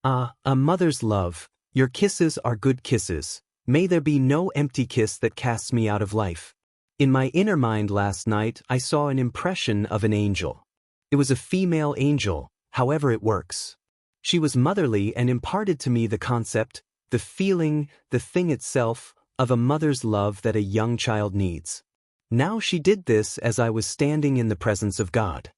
Ah, a mother's love, your kisses are good kisses. May there be no empty kiss that casts me out of life. In my inner mind last night I saw an impression of an angel. It was a female angel, however it works. She was motherly and imparted to me the concept, the feeling, the thing itself, of a mother's love that a young child needs. Now she did this as I was standing in the presence of God.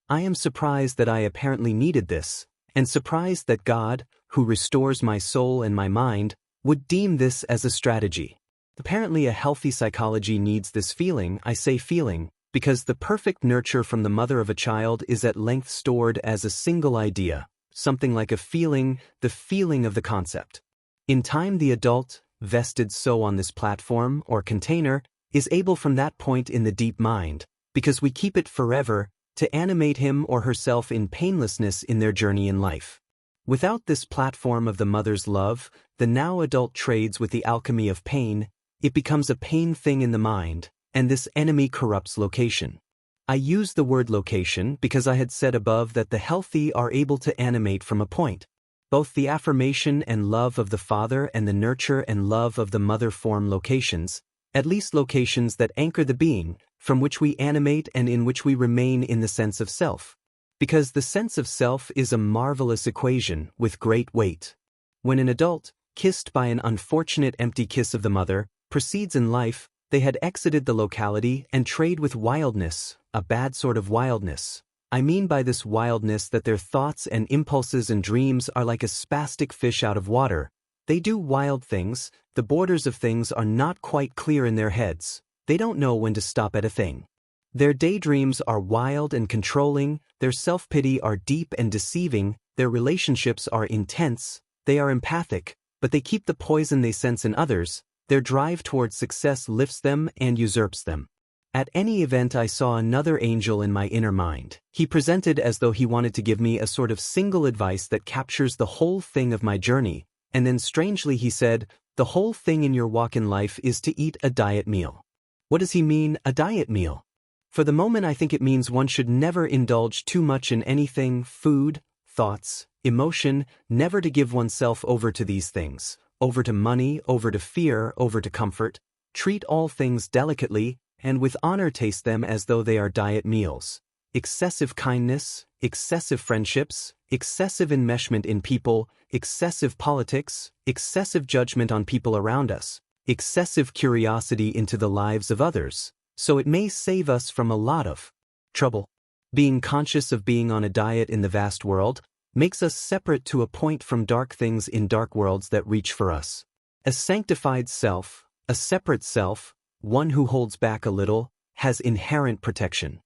I am surprised that I apparently needed this, and surprised that God, who restores my soul and my mind, would deem this as a strategy. Apparently a healthy psychology needs this feeling, I say feeling, because the perfect nurture from the mother of a child is at length stored as a single idea, something like a feeling, the feeling of the concept. In time the adult, vested so on this platform or container, is able from that point in the deep mind, because we keep it forever, to animate him or herself in painlessness in their journey in life. Without this platform of the mother's love, the now adult trades with the alchemy of pain, it becomes a pain thing in the mind, and this enemy corrupts location. I use the word location because I had said above that the healthy are able to animate from a point. Both the affirmation and love of the father and the nurture and love of the mother form locations, at least locations that anchor the being, from which we animate and in which we remain in the sense of self. Because the sense of self is a marvelous equation with great weight. When an adult, kissed by an unfortunate empty kiss of the mother, proceeds in life, they had exited the locality and trade with wildness, a bad sort of wildness. I mean by this wildness that their thoughts and impulses and dreams are like a spastic fish out of water. They do wild things, the borders of things are not quite clear in their heads. They don't know when to stop at a thing. Their daydreams are wild and controlling, their self-pity are deep and deceiving, their relationships are intense, they are empathic, but they keep the poison they sense in others, their drive towards success lifts them and usurps them. At any event I saw another angel in my inner mind. He presented as though he wanted to give me a sort of single advice that captures the whole thing of my journey, and then strangely he said, the whole thing in your walk in life is to eat a diet meal. What does he mean, a diet meal? For the moment I think it means one should never indulge too much in anything, food, thoughts, emotion, never to give oneself over to these things, over to money, over to fear, over to comfort. Treat all things delicately, and with honor taste them as though they are diet meals. Excessive kindness, excessive friendships, excessive enmeshment in people, excessive politics, excessive judgment on people around us, excessive curiosity into the lives of others, so it may save us from a lot of trouble. Being conscious of being on a diet in the vast world makes us separate to a point from dark things in dark worlds that reach for us. A sanctified self, a separate self, one who holds back a little, has inherent protection.